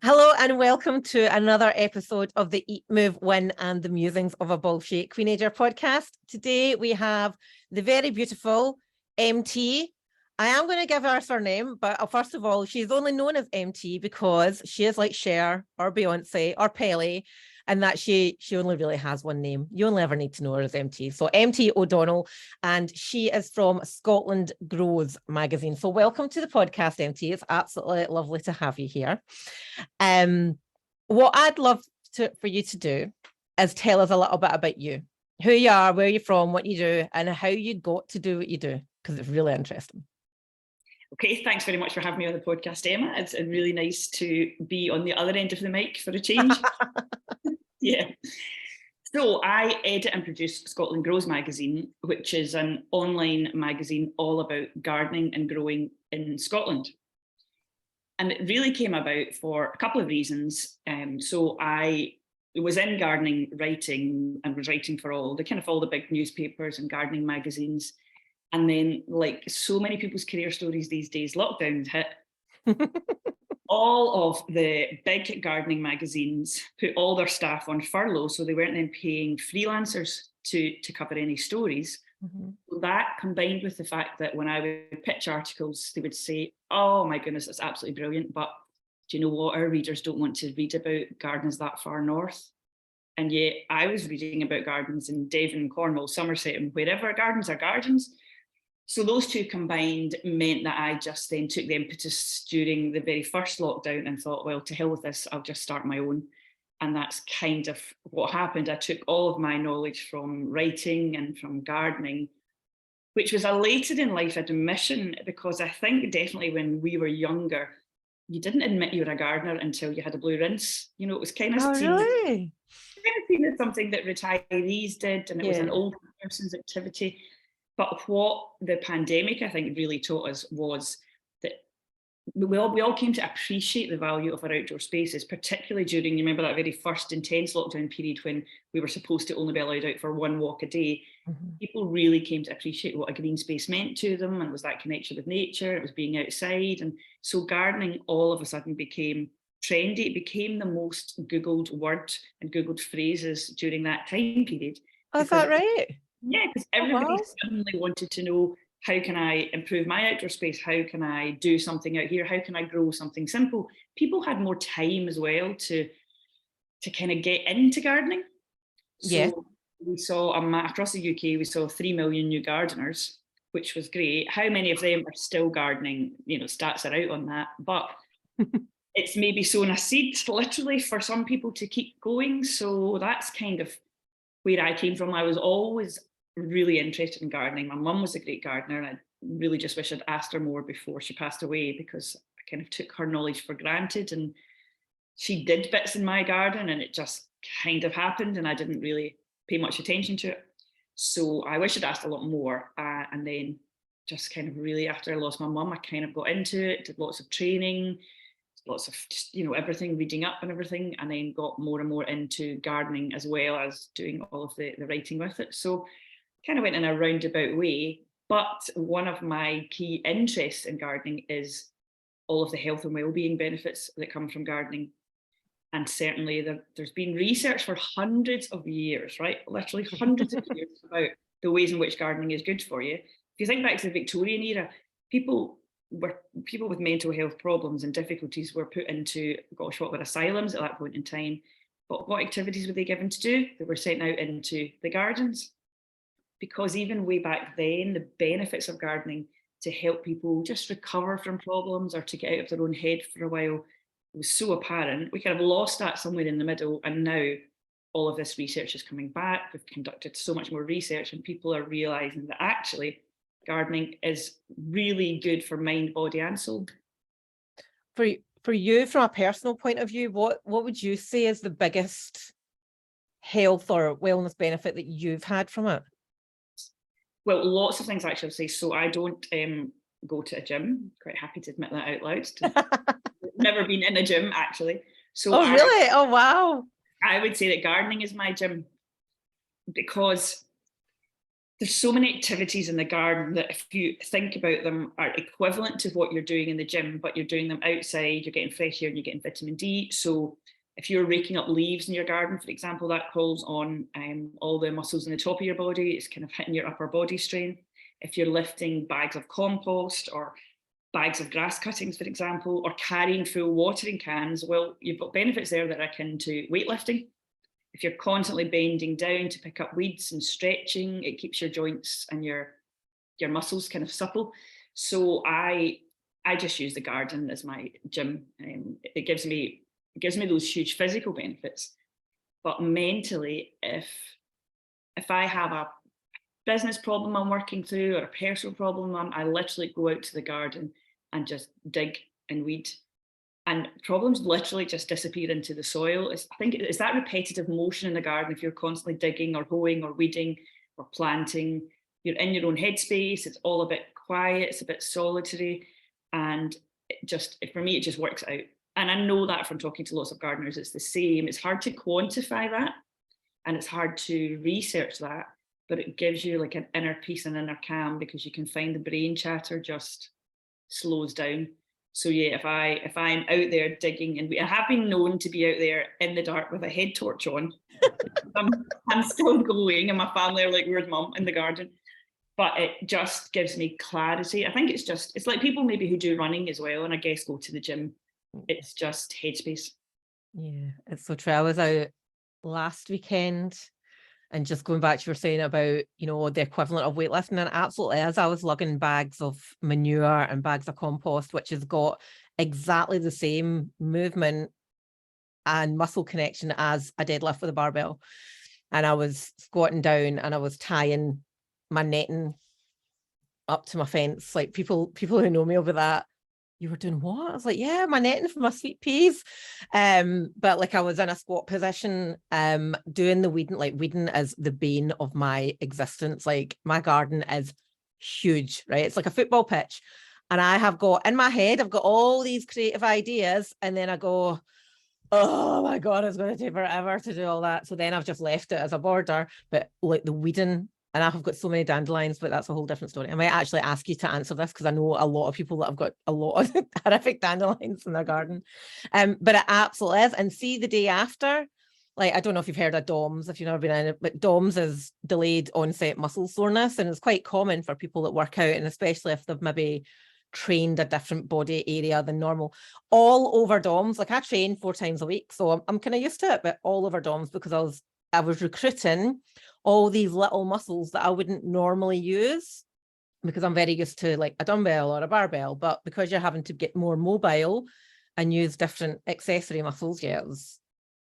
Hello and welcome to another episode of the Eat, Move, Win and the Musings of a Bullshit Queenager podcast. Today we have the very beautiful MT. I am going to give her a surname, but first of all, she's only known as MT because she is like Cher or Beyonce or Pele, and that she only really has one name. You only ever need to know her as MT. So MT O'Donnell, and she is from Scotland Grows magazine. So welcome to the podcast, MT. It's absolutely lovely to have you here. What I'd love for you to do is tell us a little bit about you, who you are, where you're from, what you do, and how you got to do what you do, because it's really interesting. Okay, thanks very much for having me on the podcast, Emma. It's really nice to be on the other end of the mic for a change. Yeah. So I edit and produce Scotland Grows magazine, which is an online magazine all about gardening and growing in Scotland. And it really came about for a couple of reasons. So I was in gardening writing and was writing for all the big newspapers and gardening magazines. And then, like so many people's career stories these days, lockdown hit. All of the big gardening magazines put all their staff on furlough, so they weren't then paying freelancers to cover any stories. Mm-hmm. So that, combined with the fact that when I would pitch articles, they would say, "Oh my goodness, that's absolutely brilliant, but do you know what? Our readers don't want to read about gardens that far north." And yet I was reading about gardens in Devon, Cornwall, Somerset, and wherever gardens are gardens. So those two combined meant that I just then took the impetus during the very first lockdown and thought, well, to hell with this, I'll just start my own. And that's kind of what happened. I took all of my knowledge from writing and from gardening, which was a later in life admission, because I think definitely when we were younger, you didn't admit you were a gardener until you had a blue rinse. You know, it was kind of seen as something that retirees did, and it was an old person's activity. But what the pandemic, I think, really taught us was that we all came to appreciate the value of our outdoor spaces, particularly during, you remember that very first intense lockdown period when we were supposed to only be allowed out for one walk a day. Mm-hmm. People really came to appreciate what a green space meant to them, and was that connection with nature, it was being outside. And so gardening all of a sudden became trendy. It became the most Googled word and Googled phrases during that time period. Oh, is that right? Yeah, because everybody suddenly wanted to know, how can I improve my outdoor space? How can I do something out here? How can I grow something simple? People had more time as well to kind of get into gardening. So we saw across the UK, we saw 3 million new gardeners, which was great. How many of them are still gardening? You know, stats are out on that, but it's maybe sowing a seed, literally, for some people to keep going. So that's kind of where I came from. I was always really interested in gardening. My mum was a great gardener, and I really just wish I'd asked her more before she passed away, because I kind of took her knowledge for granted, and she did bits in my garden and it just kind of happened and I didn't really pay much attention to it. So I wish I'd asked a lot more, and then just kind of really, after I lost my mum, I kind of got into it, did lots of training, lots of just, everything, reading up and everything, and then got more and more into gardening as well as doing all of the writing with it. So kind of went in a roundabout way. But one of my key interests in gardening is all of the health and well-being benefits that come from gardening. And certainly there's been research for hundreds of years, right? Literally hundreds of years, about the ways in which gardening is good for you. If you think back to the Victorian era, people with mental health problems and difficulties were put into, what were asylums at that point in time. But what activities were they given to do? They were sent out into the gardens. Because even way back then, the benefits of gardening to help people just recover from problems or to get out of their own head for a while was so apparent. We kind of lost that somewhere in the middle, and now all of this research is coming back. We've conducted so much more research, and people are realizing that actually gardening is really good for mind, body, and soul. For you, from a personal point of view, what would you say is the biggest health or wellness benefit that you've had from it? Well, lots of things, actually. I'll say. So I don't go to a gym. Quite happy to admit that out loud. Never been in a gym, actually. So really? Oh, wow. I would say that gardening is my gym, because there's so many activities in the garden that if you think about them are equivalent to what you're doing in the gym, but you're doing them outside, you're getting fresh air and you're getting vitamin D. So if you're raking up leaves in your garden, for example, that calls on all the muscles in the top of your body. It's kind of hitting your upper body strain. If you're lifting bags of compost or bags of grass cuttings, for example, or carrying full watering cans, well, you've got benefits there that are akin to weightlifting. If you're constantly bending down to pick up weeds and stretching, it keeps your joints and your muscles kind of supple. So I just use the garden as my gym. It gives me those huge physical benefits. But mentally, if I have a business problem I'm working through or a personal problem, I literally go out to the garden and just dig and weed. And problems literally just disappear into the soil. I think it's that repetitive motion in the garden. If you're constantly digging or hoeing or weeding or planting, you're in your own headspace. It's all a bit quiet. It's a bit solitary. And for me, it just works out. And I know that from talking to lots of gardeners, it's the same. It's hard to quantify that and it's hard to research that, but it gives you like an inner peace and inner calm because you can find the brain chatter just slows down. So yeah, if I'm out there digging, and I have been known to be out there in the dark with a head torch on, I'm still going, and my family are like, "Where's mum?" in the garden. But it just gives me clarity. I think it's like people maybe who do running as well, and I guess go to the gym. It's just headspace. Yeah, it's so true. I was out last weekend. And just going back to what you were saying about, the equivalent of weightlifting, and absolutely, as I was lugging bags of manure and bags of compost, which has got exactly the same movement and muscle connection as a deadlift with a barbell. And I was squatting down and I was tying my netting up to my fence. Like people who know me over that, you were doing what? I was like, yeah, my netting for my sweet peas. But like I was in a squat position, doing the weeding. Like weeding is the bane of my existence. Like my garden is huge, right? It's like a football pitch. And I have got in my head, I've got all these creative ideas. And then I go, oh my God, it's going to take forever to do all that. So then I've just left it as a border. But like the weeding, and I've got so many dandelions, but that's a whole different story. I might actually ask you to answer this because I know a lot of people that have got a lot of horrific dandelions in their garden. But it absolutely is. And see the day after, like, I don't know if you've heard of DOMS, if you've never been in it, but DOMS is delayed onset muscle soreness. And it's quite common for people that work out, and especially if they've maybe trained a different body area than normal. All over DOMS, like I train 4 times a week. So I'm kind of used to it, but all over DOMS because I was recruiting all these little muscles that I wouldn't normally use because I'm very used to like a dumbbell or a barbell, but because you're having to get more mobile and use different accessory muscles, Yeah,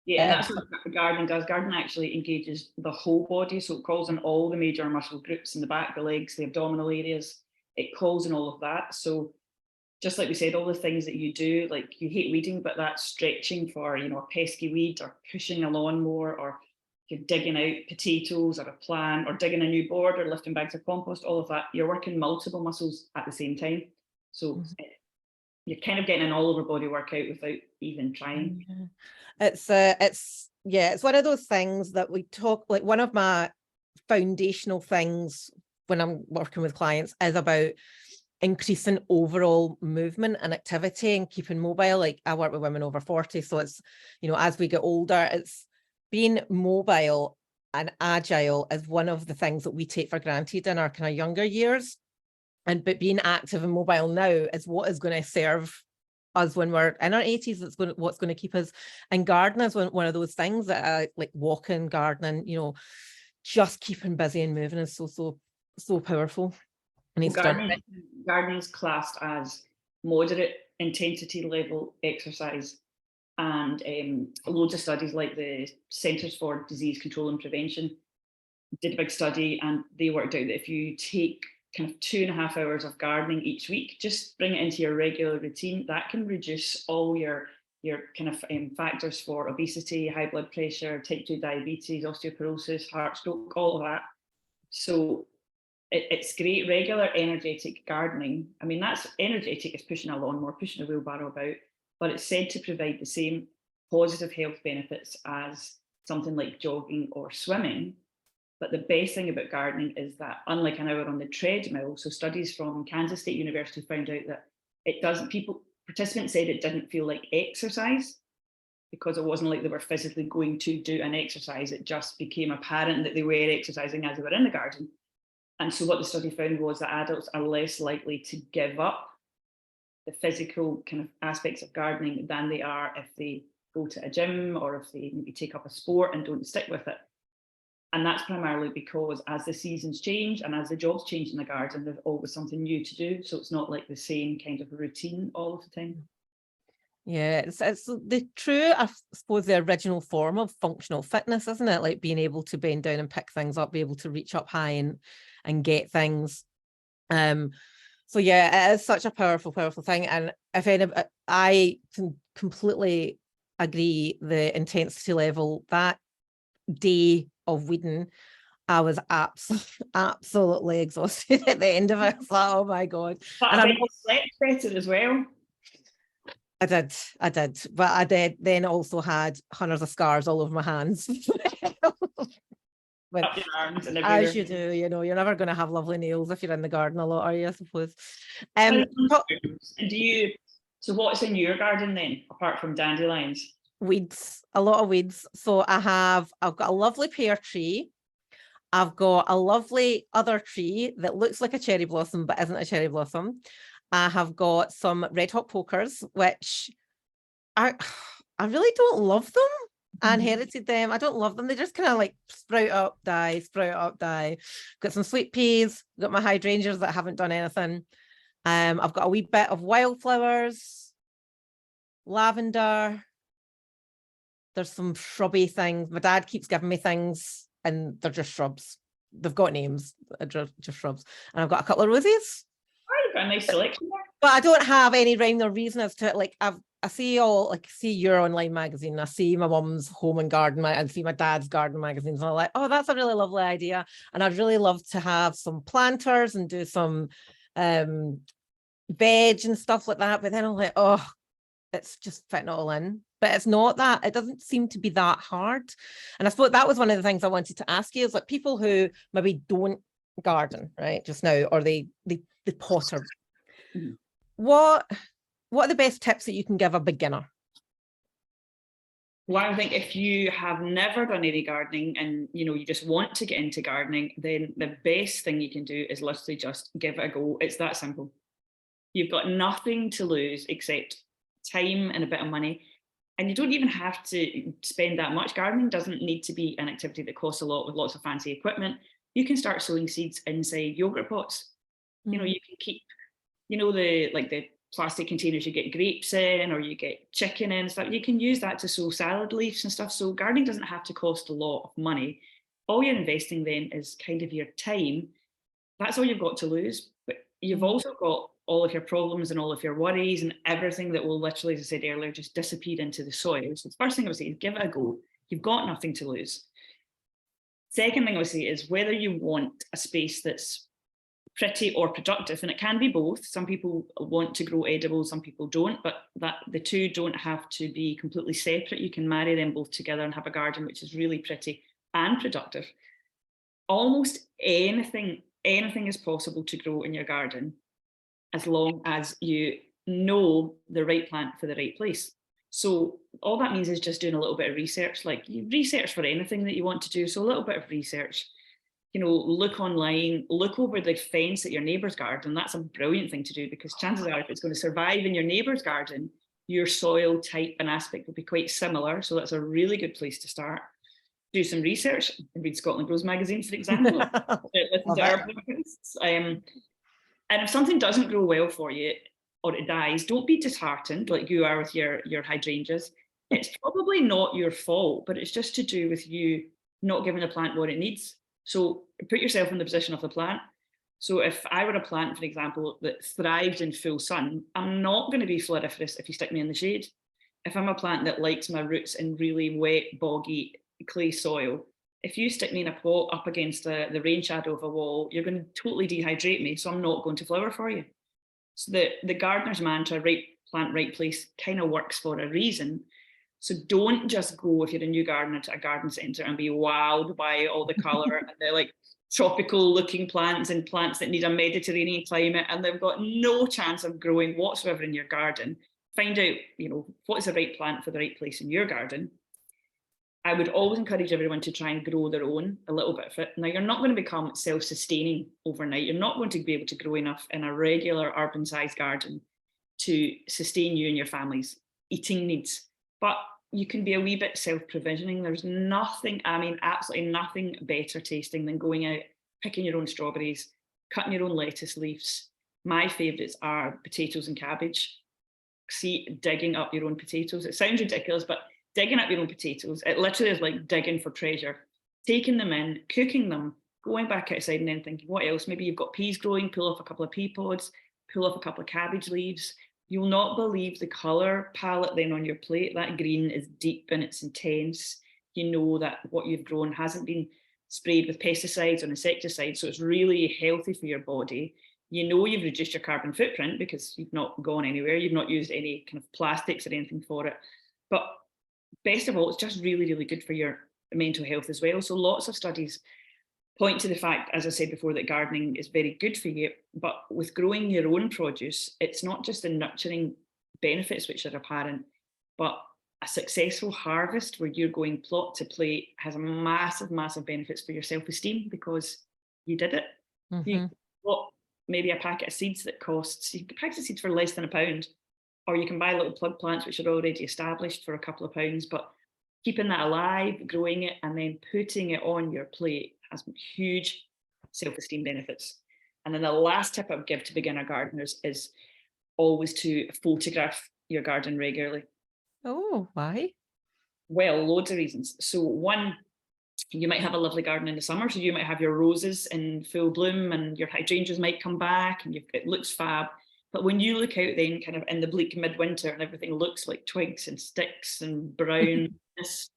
that's what gardening does. Gardening actually engages the whole body, so it calls on all the major muscle groups in the back, the legs, the abdominal areas. It calls on all of that. So just like we said, all the things that you do, like you hate weeding, but that's stretching for, a pesky weed or pushing a lawnmower or you're digging out potatoes or a plant or digging a new board or lifting bags of compost, all of that, you're working multiple muscles at the same time. So you're kind of getting an all over body workout without even trying. It's one of those things that we talk, like one of my foundational things when I'm working with clients is about increasing overall movement and activity and keeping mobile. Like I work with women over 40. So it's, as we get older, it's being mobile and agile is one of the things that we take for granted in our kind of younger years. But being active and mobile now is what is going to serve us when we're in our 80s. What's going to keep us. And gardening is one of those things that I like walking, gardening, just keeping busy and moving is so powerful. Gardening is classed as moderate intensity level exercise, and loads of studies like the Centres for Disease Control and Prevention did a big study, and they worked out that if you take kind of 2.5 hours of gardening each week, just bring it into your regular routine, that can reduce all your kind of factors for obesity, high blood pressure, type 2 diabetes, osteoporosis, heart stroke, all of that. So it's great. Regular energetic gardening, I mean, that's energetic, it's pushing a lawnmower, pushing a wheelbarrow about, but it's said to provide the same positive health benefits as something like jogging or swimming. But the best thing about gardening is that, unlike an hour on the treadmill, so studies from Kansas State University found out that participants said it didn't feel like exercise, because it wasn't like they were physically going to do an exercise. It just became apparent that they were exercising as they were in the garden. And so what the study found was that adults are less likely to give up the physical kind of aspects of gardening than they are if they go to a gym or if they maybe take up a sport and don't stick with it. And that's primarily because as the seasons change and as the jobs change in the garden, there's always something new to do. So it's not like the same kind of routine all of the time. Yeah, it's the true, I suppose, the original form of functional fitness, isn't it? Like being able to bend down and pick things up, be able to reach up high and get things. So yeah, it is such a powerful thing. And if any, I can completely agree, the intensity level that day of weeding, I was absolutely exhausted at the end of it. I was like, oh my God. But and I bet you slept better as well. I did, but I did then also had hundreds of scars all over my hands. But up your arms and everywhere. as you do, you know, you're never going to have lovely nails if you're in the garden a lot, are you, I suppose? And so what's in your garden then, apart from dandelions? Weeds, a lot of weeds. So I've got a lovely pear tree. I've got a lovely other tree that looks like a cherry blossom, but isn't a cherry blossom. I have got some red hot pokers, which I really don't love them. I inherited them. I don't love them. They just kind of like sprout up, die, sprout up, die. Got some sweet peas. Got my hydrangeas that haven't done anything. I've got a wee bit of wildflowers, lavender. There's some shrubby things. My dad keeps giving me things and they're just shrubs. They've got names, just shrubs. And I've got a couple of roses. Oh, you've got a nice selection there. But I don't have any rhyme or reason as to it. Like I see your online magazine, I see my mum's home and garden, and see my dad's garden magazines, and I'm like, oh, that's a really lovely idea. And I'd really love to have some planters and do some veg and stuff like that. But then I'm like, oh, it's just fitting it all in. But it's not that. It doesn't seem to be that hard. And I suppose that was one of the things I wanted to ask you, is like people who maybe don't garden, right, just now, or they potter. Mm-hmm. What are the best tips that you can give a beginner? Well, I think if you have never done any gardening and you just want to get into gardening, then the best thing you can do is literally just give it a go. It's that simple. You've got nothing to lose except time and a bit of money. And you don't even have to spend that much. Gardening doesn't need to be an activity that costs a lot with lots of fancy equipment. You can start sowing seeds inside yogurt pots. You can keep, the plastic containers you get grapes in, or you get chicken in and stuff. You can use that to sow salad leaves and stuff. So gardening doesn't have to cost a lot of money. All you're investing then is kind of your time. That's all you've got to lose. But you've also got all of your problems and all of your worries and everything that will literally, as I said earlier, just disappear into the soil. So the first thing I would say is give it a go. You've got nothing to lose. Second thing I would say is whether you want a space that's pretty or productive, and it can be both. Some people want to grow edibles, some people don't, but the two don't have to be completely separate. You can marry them both together and have a garden which is really pretty and productive. Almost anything is possible to grow in your garden, as long as you know the right plant for the right place. So all that means is just doing a little bit of research. Like you research for anything that you want to do. So a little bit of research, look online, look over the fence at your neighbour's garden. That's a brilliant thing to do, because chances are if it's going to survive in your neighbour's garden, your soil type and aspect will be quite similar. So that's a really good place to start. Do some research, read Scotland Grows magazine, for example. Listen to our podcasts. And if something doesn't grow well for you or it dies, don't be disheartened like you are with your hydrangeas. It's probably not your fault, but it's just to do with you not giving the plant what it needs. So put yourself in the position of the plant. So if I were a plant, for example, that thrived in full sun, I'm not going to be floriferous if you stick me in the shade. If I'm a plant that likes my roots in really wet, boggy, clay soil, if you stick me in a pot up against the rain shadow of a wall, you're going to totally dehydrate me, so I'm not going to flower for you. So the gardener's mantra, right plant, right place, kind of works for a reason. So don't just go, if you're a new gardener, to a garden centre and be wowed by all the colour and the like tropical looking plants and plants that need a Mediterranean climate and they've got no chance of growing whatsoever in your garden. Find out, you know, what is the right plant for the right place in your garden. I would always encourage everyone to try and grow their own, a little bit of it. Now, you're not going to become self-sustaining overnight. You're not going to be able to grow enough in a regular urban-sized garden to sustain you and your family's eating needs. But you can be a wee bit self-provisioning. There's nothing, I mean, absolutely nothing better tasting than going out, picking your own strawberries, cutting your own lettuce leaves. My favourites are potatoes and cabbage. See, digging up your own potatoes. It sounds ridiculous, but digging up your own potatoes, it literally is like digging for treasure. Taking them in, cooking them, going back outside and then thinking, what else? Maybe you've got peas growing, pull off a couple of pea pods, pull off a couple of cabbage leaves. You'll not believe the colour palette then on your plate. That green is deep and it's intense. You know that what you've grown hasn't been sprayed with pesticides or insecticides, so it's really healthy for your body. You know you've reduced your carbon footprint because you've not gone anywhere. You've not used any kind of plastics or anything for it. But best of all, it's just really, really good for your mental health as well. So lots of studies point to the fact, as I said before, that gardening is very good for you. But with growing your own produce, it's not just the nurturing benefits which are apparent, but a successful harvest where you're going plot to plate has a massive, massive benefits for your self-esteem because you did it. You got maybe a packet of seeds that costs, you can packet of seeds for less than £1, or you can buy little plug plants which are already established for a couple of pounds, but keeping that alive, growing it, and then putting it on your plate has huge self-esteem benefits. And then the last tip I would give to beginner gardeners is always to photograph your garden regularly. Oh, why? Well, loads of reasons. So one, you might have a lovely garden in the summer, so you might have your roses in full bloom and your hydrangeas might come back and it looks fab. But when you look out then kind of in the bleak midwinter and everything looks like twigs and sticks and brownness,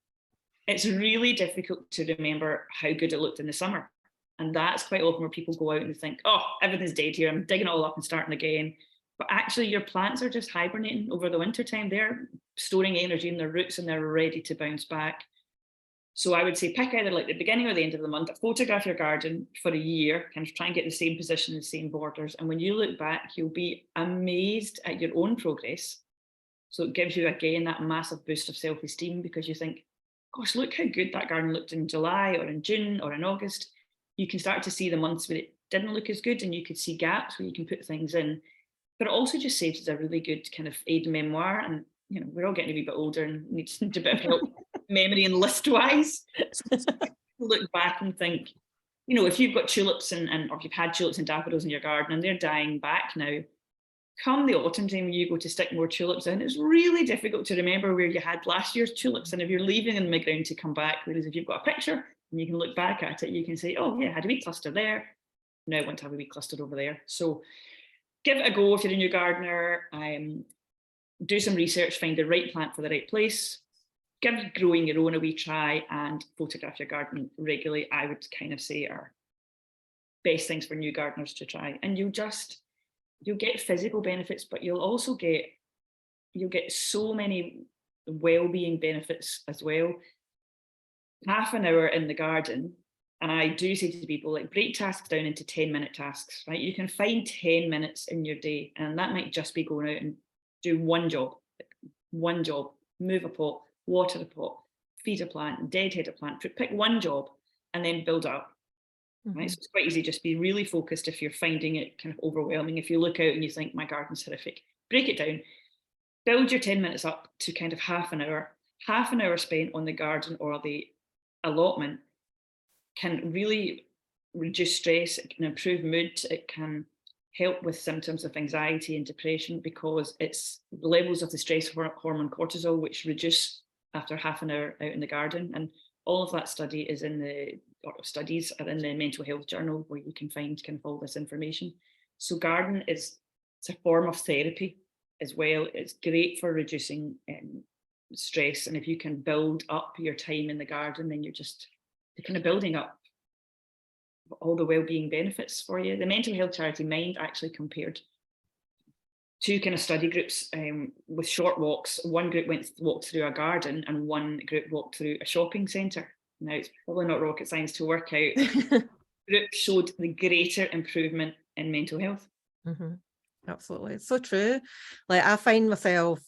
it's really difficult to remember how good it looked in the summer. And that's quite often where people go out and think, oh, everything's dead here, I'm digging it all up and starting again. But actually your plants are just hibernating over the winter time. They're storing energy in their roots and they're ready to bounce back. So I would say pick either like the beginning or the end of the month, photograph your garden for a year, kind of try and get the same position, the same borders. And when you look back, you'll be amazed at your own progress. So it gives you, again, that massive boost of self-esteem because you think, gosh, look how good that garden looked in July or in June or in August. You can start to see the months where it didn't look as good and you could see gaps where you can put things in. But it also just saves as a really good kind of aide-memoire. And, you know, we're all getting a wee bit older and need a bit of help memory and list-wise. So look back and think, you know, if you've got tulips or if you've had tulips and daffodils in your garden and they're dying back now, come the autumn time when you go to stick more tulips in, it's really difficult to remember where you had last year's tulips and if you're leaving them in the ground to come back, whereas if you've got a picture and you can look back at it, you can say, oh yeah, I had a wee cluster there, now I want to have a wee cluster over there. So give it a go if you're a new gardener, do some research, find the right plant for the right place, give growing your own a wee try and photograph your garden regularly, I would kind of say are best things for new gardeners to try. And you'll get physical benefits, but you'll get so many well-being benefits as well. Half an hour in the garden, and I do say to people, like, break tasks down into 10-minute tasks, right? You can find 10 minutes in your day, and that might just be going out and do one job, move a pot, water a pot, feed a plant, deadhead a plant, pick one job and then build up. Right? So it's quite easy, just be really focused if you're finding it kind of overwhelming. If you look out and you think my garden's horrific, break it down, build your 10 minutes up to kind of half an hour spent on the garden or the allotment can really reduce stress, it can improve mood, it can help with symptoms of anxiety and depression because it's levels of the stress hormone cortisol, which reduce after half an hour out in the garden. And all of that studies are in the mental health journal where you can find kind of all this information. So garden it's a form of therapy as well. It's great for reducing stress. And if you can build up your time in the garden, then you're kind of building up all the well-being benefits for you. The mental health charity Mind actually compared two kind of study groups with short walks. One group walked through a garden and one group walked through a shopping centre. Now, it's probably not rocket science to work out. Group showed the greater improvement in mental health. Mm-hmm. Absolutely. It's so true. Like, I find myself,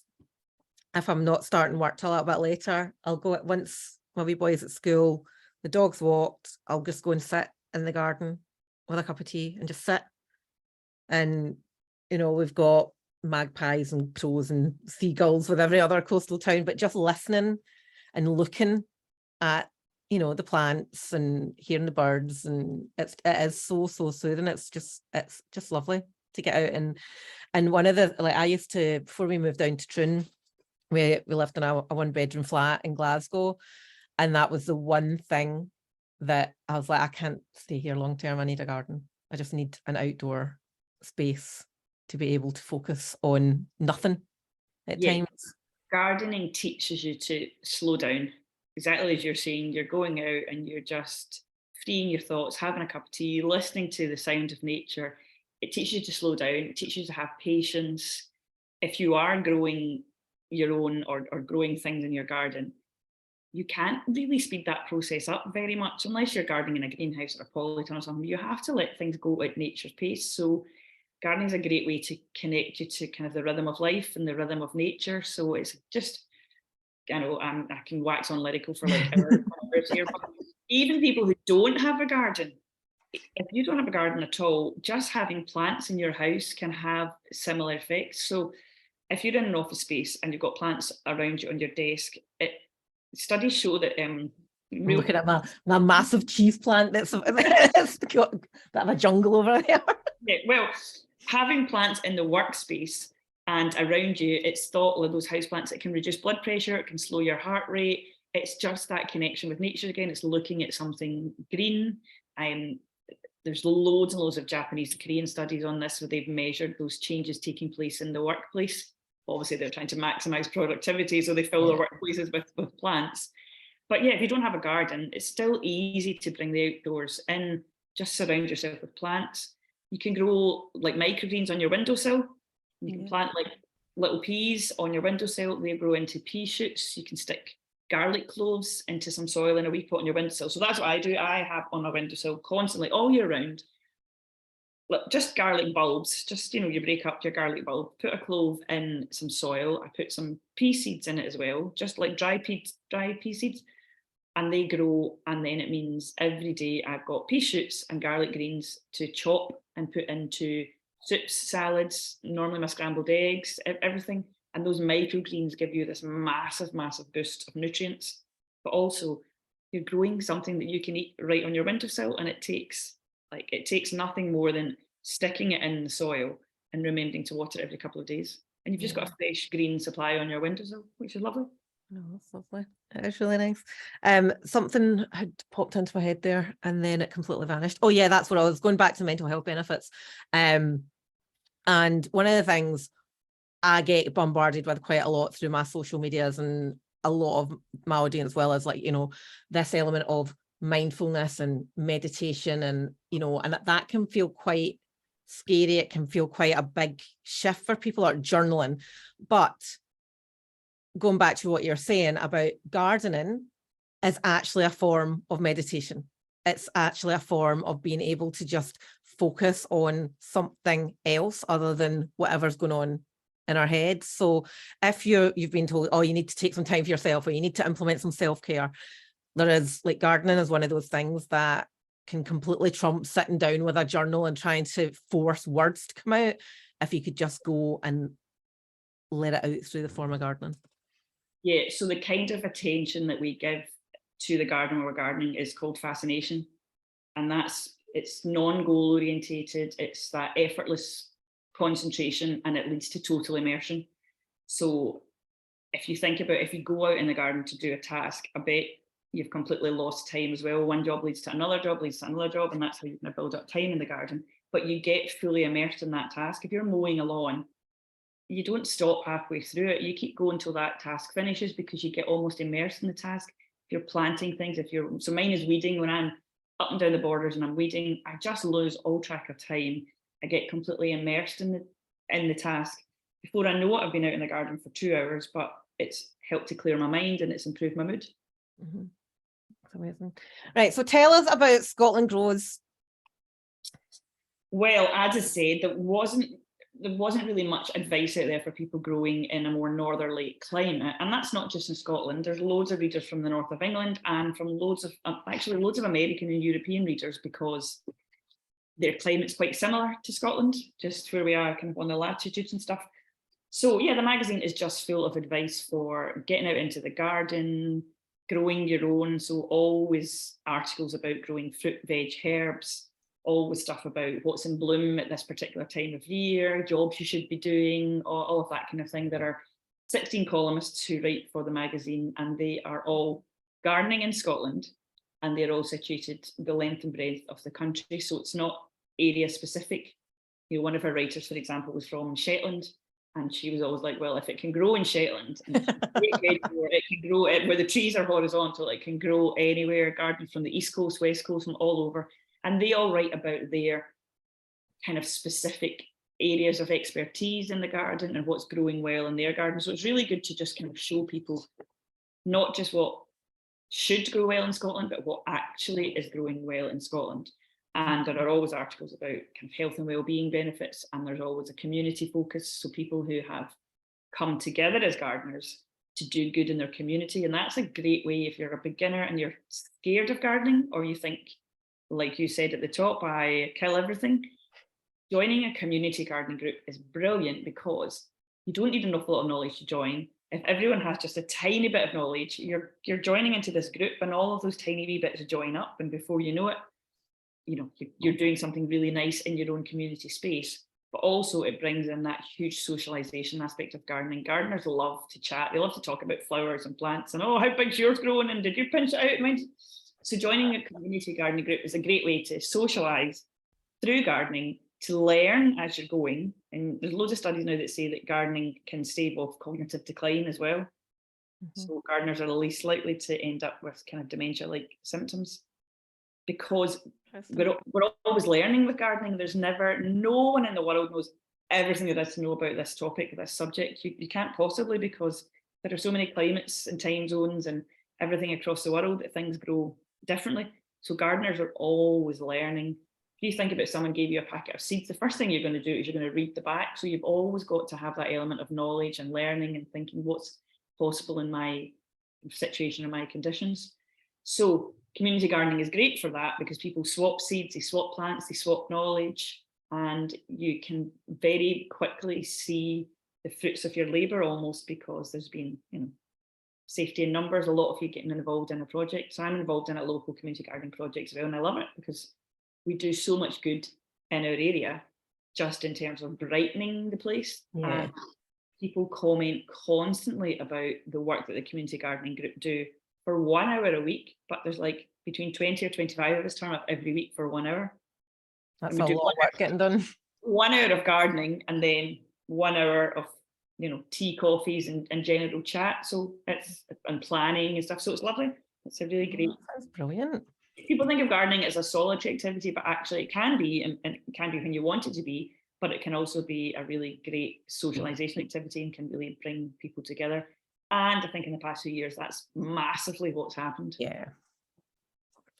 if I'm not starting work till a little bit later, I'll go at once my wee boy's at school, the dog's walked, I'll just go and sit in the garden with a cup of tea and just sit. And, you know, we've got magpies and crows and seagulls with every other coastal town, but just listening and looking at, you know, the plants and hearing the birds, and it is so soothing. It's just lovely to get out. And one of the, like, I used to, before we moved down to Troon, we lived in a 1-bedroom flat in Glasgow, and that was the one thing that I was like, I can't stay here long term. I need a garden. I just need an outdoor space to be able to focus on nothing at times. Gardening teaches you to slow down. Exactly as you're saying, you're going out and you're just freeing your thoughts, having a cup of tea, listening to the sound of nature. It teaches you to slow down. It teaches you to have patience. If you are growing your own or growing things in your garden, you can't really speed that process up very much unless you're gardening in a greenhouse or a polytunnel or something. You have to let things go at nature's pace. So gardening is a great way to connect you to kind of the rhythm of life and the rhythm of nature. So it's just, I know I can wax on lyrical for like hours here, but even people who don't have a garden, if you don't have a garden at all, just having plants in your house can have similar effects. So if you're in an office space and you've got plants around you on your desk, studies show that looking at my massive cheese plant that's it's got a bit of a jungle over there. Yeah, well, having plants in the workspace and around you, it's thought with those houseplants, it can reduce blood pressure, it can slow your heart rate. It's just that connection with nature again. It's looking at something green. There's loads and loads of Japanese, Korean studies on this where they've measured those changes taking place in the workplace. Obviously, they're trying to maximize productivity, so they fill their workplaces with plants. But yeah, if you don't have a garden, it's still easy to bring the outdoors in. Just surround yourself with plants. You can grow like microgreens on your windowsill. You can plant like little peas on your windowsill. They grow into pea shoots. You can stick garlic cloves into some soil in a wee pot on your windowsill. So that's what I do. I have on a windowsill constantly all year round, just garlic bulbs. Just, you know, you break up your garlic bulb, put a clove in some soil. I put some pea seeds in it as well, just like dry pea seeds. And they grow, and then it means every day I've got pea shoots and garlic greens to chop and put into soups, salads, normally my scrambled eggs, everything. And those microgreens give you this massive, massive boost of nutrients. But also, you're growing something that you can eat right on your windowsill, and it takes nothing more than sticking it in the soil and remembering to water it every couple of days. And you've just got a fresh green supply on your windowsill, which is lovely. No, that's lovely. It is really nice. Something had popped into my head there and then it completely vanished. Oh yeah, that's what I was going back to mental health benefits. And one of the things I get bombarded with quite a lot through my social medias and a lot of my audience, well, as like, you know, this element of mindfulness and meditation, and, you know, and that can feel quite scary. It can feel quite a big shift for people, or journaling. But going back to what you're saying about gardening is actually a form of meditation. It's actually a form of being able to just focus on something else other than whatever's going on in our heads. So if you've been told, oh, you need to take some time for yourself, or you need to implement some self-care, there is, like, gardening is one of those things that can completely trump sitting down with a journal and trying to force words to come out, if you could just go and let it out through the form of gardening. Yeah, so the kind of attention that we give to the garden when we're gardening is called fascination. And it's non-goal orientated, it's that effortless concentration, and it leads to total immersion. So if you think about, if you go out in the garden to do a task, I bet you've completely lost time as well. One job leads to another job, leads to another job, and that's how you're going to build up time in the garden. But you get fully immersed in that task. If you're mowing a lawn, you don't stop halfway through it. You keep going till that task finishes, because you get almost immersed in the task. If you're planting things, so mine is weeding. When I'm up and down the borders and I'm weeding, I just lose all track of time. I get completely immersed in the task. before I know it, I've been out in the garden for 2 hours, but it's helped to clear my mind and it's improved my mood. Mm-hmm. That's amazing. Right, so tell us about Scotland Grows. Well, as I said, there wasn't really much advice out there for people growing in a more northerly climate, and that's not just in Scotland. There's loads of readers from the north of England and from loads of American and European readers, because their climate's quite similar to Scotland, just where we are kind of on the latitudes and stuff. So yeah, the magazine is just full of advice for getting out into the garden, growing your own. So always articles about growing fruit, veg, herbs, always stuff about what's in bloom at this particular time of year, jobs you should be doing, all of that kind of thing. There are 16 columnists who write for the magazine, and they are all gardening in Scotland, and they're all situated the length and breadth of the country. So it's not area specific. You know, one of our writers, for example, was from Shetland, and she was always like, well, if it can grow in Shetland, and it can grow where the trees are horizontal, it can grow anywhere, gardens from the East Coast, West Coast, from all over. And they all write about their kind of specific areas of expertise in the garden and what's growing well in their garden. So it's really good to just kind of show people not just what should grow well in Scotland, but what actually is growing well in Scotland. And there are always articles about kind of health and well-being benefits, and there's always a community focus. So people who have come together as gardeners to do good in their community. And that's a great way if you're a beginner and you're scared of gardening, or you think, like you said at the top, I kill everything. Joining a community gardening group is brilliant, because you don't need an awful lot of knowledge to join. If everyone has just a tiny bit of knowledge, you're joining into this group, and all of those tiny wee bits join up, and before you know it, you know, you're doing something really nice in your own community space. But also it brings in that huge socialization aspect of gardening. Gardeners love to chat. They love to talk about flowers and plants and, oh, how big's yours growing, and did you pinch it out? Mine. So joining a community gardening group is a great way to socialise through gardening, to learn as you're going. And there's loads of studies now that say that gardening can stave off cognitive decline as well. Mm-hmm. So gardeners are the least likely to end up with kind of dementia-like symptoms, because we're always learning with gardening. There's no one in the world knows everything there is to know about this topic, this subject. You can't possibly, because there are so many climates and time zones and everything across the world that things grow differently. So gardeners are always learning. If you think about someone gave you a packet of seeds, the first thing you're going to do is you're going to read the back. So you've always got to have that element of knowledge and learning and thinking what's possible in my situation and my conditions. So community gardening is great for that, because people swap seeds, they swap plants, they swap knowledge, and you can very quickly see the fruits of your labour almost, because there's been, you know, safety in numbers, a lot of you getting involved in a project. So I'm involved in a local community gardening project as well, and I love it, because we do so much good in our area just in terms of brightening the place. Yeah. And people comment constantly about the work that the community gardening group do for 1 hour a week, but there's like between 20 or 25 of us turn up every week for 1 hour. That's a lot of work getting done. 1 hour of gardening, and then 1 hour of, you know, tea, coffees and general chat. So it's, and planning and stuff. So it's lovely. It's a really great. That's brilliant. People think of gardening as a solitary activity, but actually it can be, and it can be when you want it to be, but it can also be a really great socialization activity and can really bring people together. And I think in the past few years, that's massively what's happened. Yeah.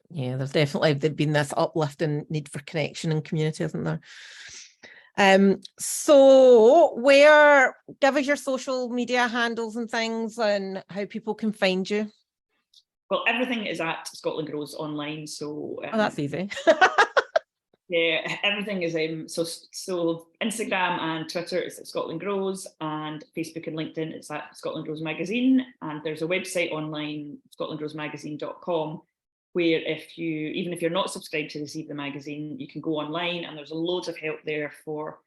Yeah, there's definitely been this uplifting need for connection and community, isn't there? So give us your social media handles and things and how people can find you. Well, everything is at Scotland Grows online. So that's easy. Yeah, everything is so Instagram and Twitter is at Scotland Grows, and Facebook and LinkedIn it's at Scotland Grows Magazine, and there's a website online, scotlandgrowsmagazine.com, where even if you're not subscribed to receive the magazine, you can go online, and there's loads of help there for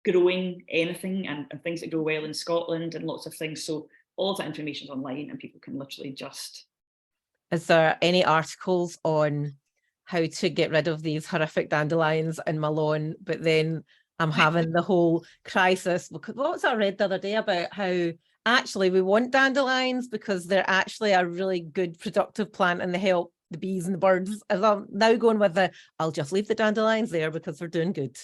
growing anything and things that grow well in Scotland and lots of things. So all of that information is online, and people can literally just. Is there any articles on how to get rid of these horrific dandelions in my lawn, but then I'm having the whole crisis, because what was I read the other day about how actually we want dandelions because they're actually a really good productive plant and they help the bees and the birds. And I'm now going with I'll just leave the dandelions there because they're doing good.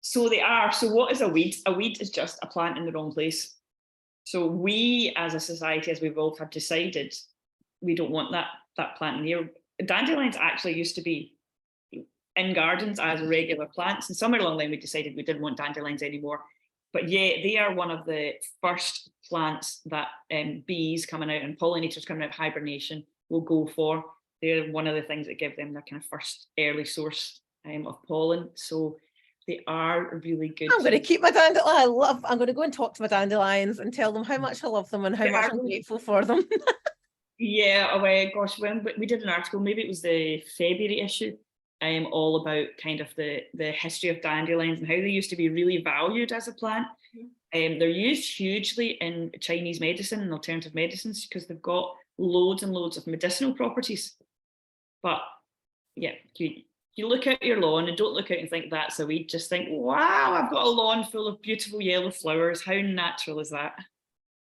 So they are. So what is a weed? A weed is just a plant in the wrong place. So we, as a society, as we've all have decided, we don't want that plant near. Dandelions actually used to be in gardens as regular plants, and somewhere along the line we decided we didn't want dandelions anymore. But yeah, they are one of the first plants that bees coming out and pollinators coming out of hibernation will go for. They're one of the things that give them their kind of first early source of pollen. So they are really good. I'm going to keep my dandelions. I'm going to go and talk to my dandelions and tell them how much I love them and how much I'm grateful for them. Yeah, oh gosh, when we did an article, maybe it was the February issue, all about kind of the history of dandelions and how they used to be really valued as a plant. They're used hugely in Chinese medicine and alternative medicines because they've got loads and loads of medicinal properties. But yeah, you look out your lawn and don't look out and think that's a weed. Just think, wow, I've got a lawn full of beautiful yellow flowers. How natural is that?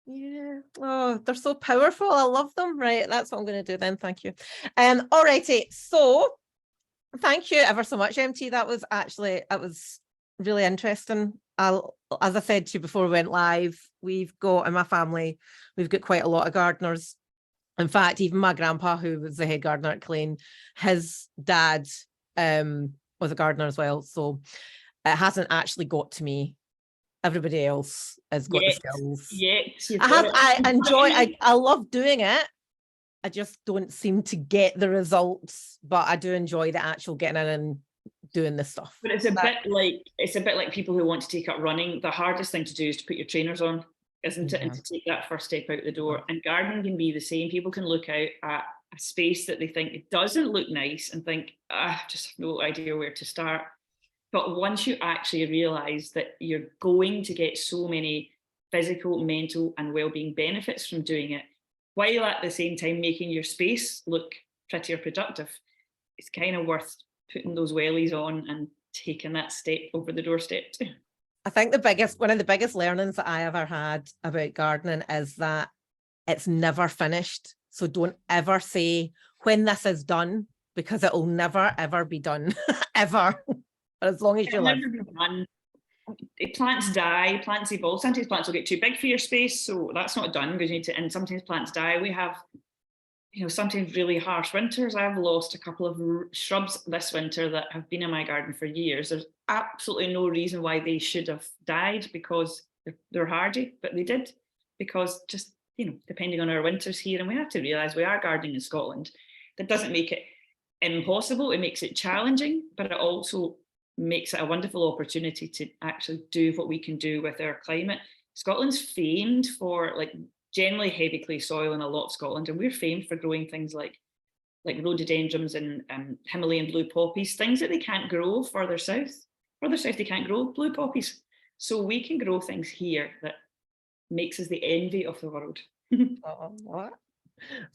Yeah. Oh, they're so powerful. I love them. Right. That's what I'm going to do then. Thank you. All righty. So thank you ever so much, MT. That was really interesting. As I said to you before we went live, we've got in my family, we've got quite a lot of gardeners. In fact, even my grandpa, who was the head gardener at Clane, his dad was a gardener as well. So it hasn't actually got to me. Everybody else has got the skills. Yes, I love doing it. I just don't seem to get the results, but I do enjoy the actual getting in and doing this stuff. But it's a bit like people who want to take up running. The hardest thing to do is to put your trainers on, isn't it? And to take that first step out the door. And gardening can be the same. People can look out at a space that they think it doesn't look nice and think, I just have no idea where to start. But once you actually realise that you're going to get so many physical, mental and well-being benefits from doing it, while at the same time making your space look pretty or productive, it's kind of worth putting those wellies on and taking that step over the doorstep. I think one of the biggest learnings that I ever had about gardening is that it's never finished. So don't ever say when this is done, because it will never, ever be done, ever. As long as you live. Plants die, plants evolve. Sometimes plants will get too big for your space, so that's not done because you need to. And sometimes plants die. We have, sometimes really harsh winters. I've lost a couple of shrubs this winter that have been in my garden for years. There's absolutely no reason why they should have died because they're hardy, but they did because just depending on our winters here, and we have to realise we are gardening in Scotland. That doesn't make it impossible. It makes it challenging, but it also makes it a wonderful opportunity to actually do what we can do with our climate. Scotland's famed for generally heavy clay soil in a lot of Scotland, and we're famed for growing things like rhododendrons and Himalayan blue poppies, things that they can't grow further south. Further south they can't grow blue poppies. So we can grow things here that makes us the envy of the world. Oh, what?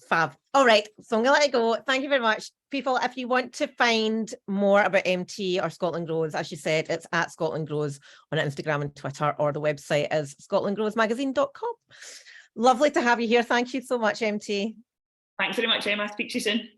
Fab. All right, so I'm gonna let it go. Thank you very much, people. If you want to find more about MT or Scotland Grows, as you said, it's at Scotland Grows on Instagram and Twitter, or the website is scotlandgrowsmagazine.com. Lovely to have you here. Thank you so much, MT. Thanks very much, Emma. Speak to you soon.